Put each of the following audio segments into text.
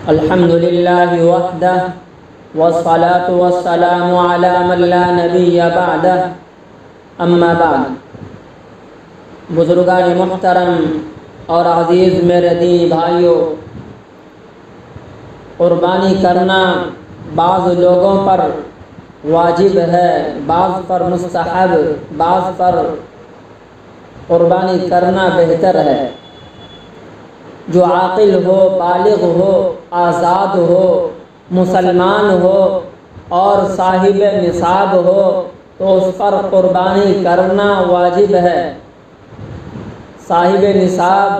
الحمد للہ وحدہ والصلاة والسلام علی من لا نبی بعدہ اما بعد۔ بزرگان محترم اور عزیز میرے دینی بھائیوں، قربانی کرنا بعض لوگوں پر واجب ہے، بعض پر مستحب، بعض پر قربانی کرنا بہتر ہے۔ جو عاقل ہو، بالغ ہو، آزاد ہو، مسلمان ہو اور صاحب نصاب ہو تو اس پر قربانی کرنا واجب ہے۔ صاحب نصاب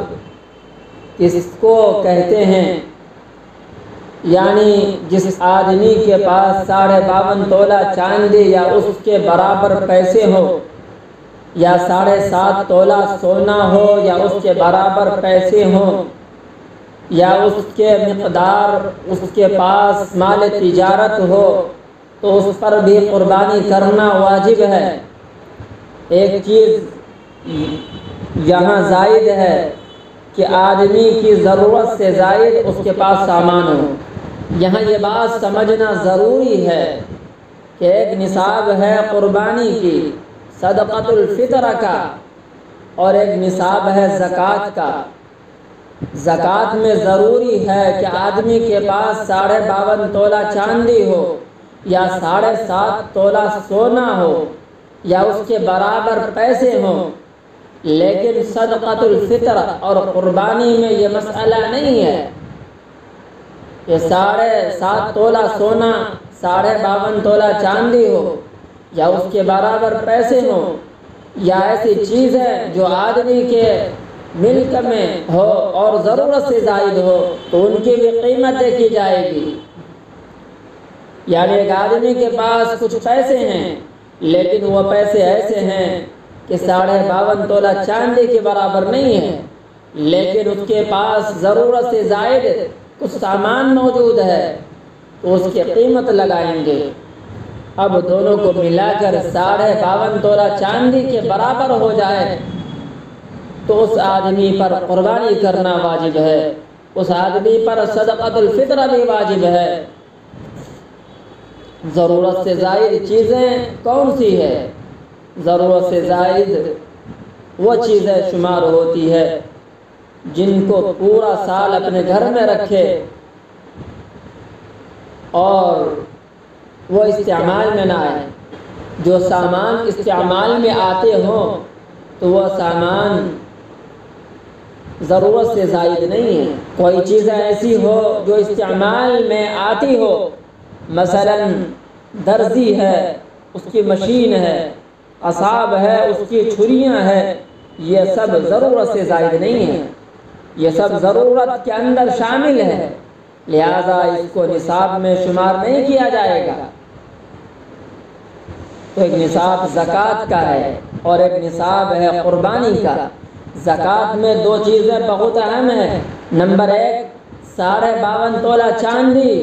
کس کو کہتے ہیں؟ یعنی جس آدمی کے پاس 52.5 تولہ چاندی یا اس کے برابر پیسے ہو، یا 7.5 تولہ سونا ہو یا اس کے برابر پیسے ہوں، یا اس کے مقدار اس کے پاس مال تجارت ہو، تو اس پر بھی قربانی کرنا واجب ہے۔ ایک چیز یہاں زائد ہے کہ آدمی کی ضرورت سے زائد اس کے پاس سامان ہو۔ یہاں یہ بات سمجھنا ضروری ہے کہ ایک نصاب ہے قربانی کی، صدقۃ الفطر کا، اور ایک نصاب ہے زکوٰۃ کا۔ زکوٰۃ میں ضروری ہے کہ آدمی کے پاس 52.5 تولہ چاندی ہو، یا 7.5 تولہ سونا ہو، یا اس کے برابر پیسے ہوں، لیکن صدقۃ الفطر اور قربانی میں یہ مسئلہ نہیں ہے کہ 7.5 تولہ سونا، 52.5 تولہ چاندی ہو یا اس کے برابر پیسے ہوں، یا ایسی چیز ہے جو آدمی کے ملک میں ہو اور ضرورت سے زائد ہو تو ان کی بھی قیمت دیکھی جائے گی۔ یعنی ایک آدمی کے پاس کچھ پیسے ہیں، لیکن وہ پیسے ایسے ہیں کہ 52.5 تولہ چاندی کے برابر نہیں ہے، لیکن اس کے پاس ضرورت سے زائد کچھ سامان موجود ہے تو اس کی قیمت لگائیں گے۔ اب دونوں کو ملا کر 52.5 تولہ چاندی کے برابر ہو جائے تو اس آدمی پر قربانی کرنا واجب ہے، اس آدمی پر صدقۃ الفطر بھی واجب ہے۔ ضرورت سے زائد چیزیں کون سی ہے؟ ضرورت سے زائد وہ چیزیں شمار ہوتی ہے جن کو پورا سال اپنے گھر میں رکھے اور وہ استعمال میں نہ آئے۔ جو سامان استعمال میں آتے ہوں تو وہ سامان ضرورت سے زائد نہیں ہے۔ کوئی چیز ایسی ہو جو استعمال میں آتی ہو، مثلا درزی ہے، اس کی مشین ہے، اصاب ہے، اس کی چھریاں ہیں، یہ سب ضرورت سے زائد نہیں ہے، یہ سب ضرورت کے اندر شامل ہے، لہذا اس کو نصاب میں شمار نہیں کیا جائے گا۔ تو ایک نصاب زکوٰۃ کا ہے اور ایک نصاب ہے قربانی کا۔ زکوٰۃ میں دو چیزیں بہت اہم ہیں۔ نمبر 1، 52.5 تولہ چاندی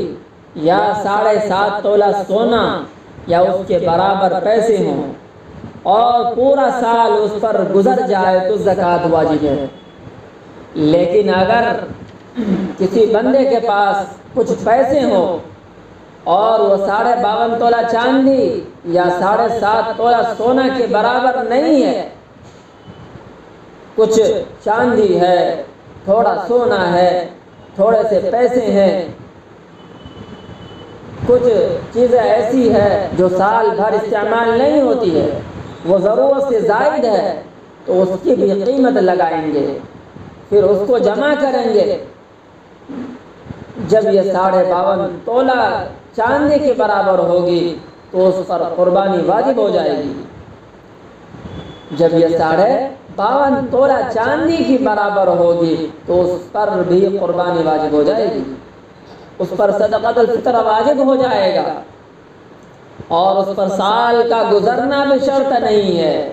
یا 7.5 تولہ سونا یا اس کے برابر پیسے ہوں اور پورا سال اس پر گزر جائے تو زکوٰۃ واجب ہے۔ لیکن اگر کسی بندے کے پاس کچھ پیسے ہوں اور وہ 52.5 تولہ چاندی یا 7.5 تولہ سونا کے برابر نہیں ہے، کچھ چاندی ہے، تھوڑا سونا ہے، تھوڑے سے پیسے ہیں، کچھ چیزیں ایسی ہے جو سال بھر استعمال نہیں ہوتی ہے، وہ ضرورت سے زائد ہے، تو اس کی بھی قیمت لگائیں گے، پھر اس کو جمع کریں گے۔ جب یہ 52.5 تولہ چاندی کے برابر ہوگی تو اس پر قربانی واجب ہو جائے گی۔ جب یہ 52.5 تولہ چاندی کی برابر ہوگی تو اس پر بھی قربانی واجب ہو جائے گی، اس پر صدقۃ الفطر واجب ہو جائے گا، اور اس پر سال کا گزرنا بھی شرط نہیں ہے۔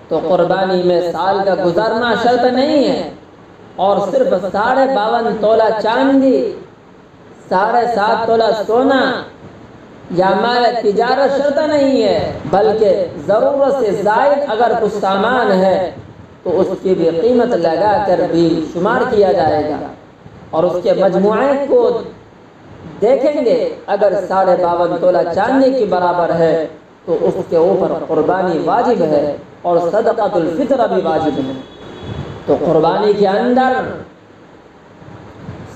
تو قربانی میں سال کا گزرنا شرط نہیں ہے، اور صرف 52.5 تولہ چاندی، 7.5 تولہ سونا یا مال تجارت شرط نہیں ہے، بلکہ ضرورت سے زائد اگر کچھ سامان ہے تو اس کی بھی قیمت لگا کر بھی شمار کیا جائے گا۔ اور اس کے مجموعے کو دیکھیں گے، اگر 52.5 تولہ چاندی کے برابر ہے تو اس کے اوپر قربانی واجب ہے اور صدقۃ الفطر بھی واجب ہے۔ تو قربانی کے اندر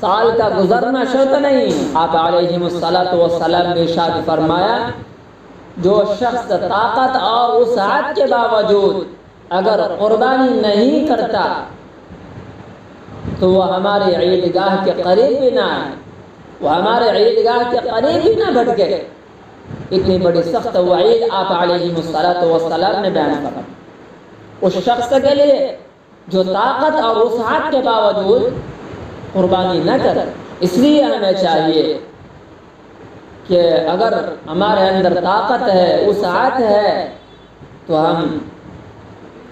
سال کا گزرنا شرط نہیں۔ آپ علیہ السلام نے ارشاد فرمایا، جو شخص طاقت اور وسعت کے باوجود اگر قربانی نہیں کرتا تو وہ ہمارے عیدگاہ کے قریب بھی نہ آئے، وہ ہمارے عیدگاہ کے قریب بھی نہ بھٹکے۔ اتنی بڑی سخت وعید آپ علیہ السلام نے بیان فرمائی اس شخص کے لیے جو طاقت اور وسعت کے باوجود قربانی نہ کرے۔ اس لیے ہمیں چاہیے کہ اگر ہمارے اندر طاقت ہے، وسعت ہے، تو ہم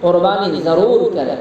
قربانی ضرور کریں۔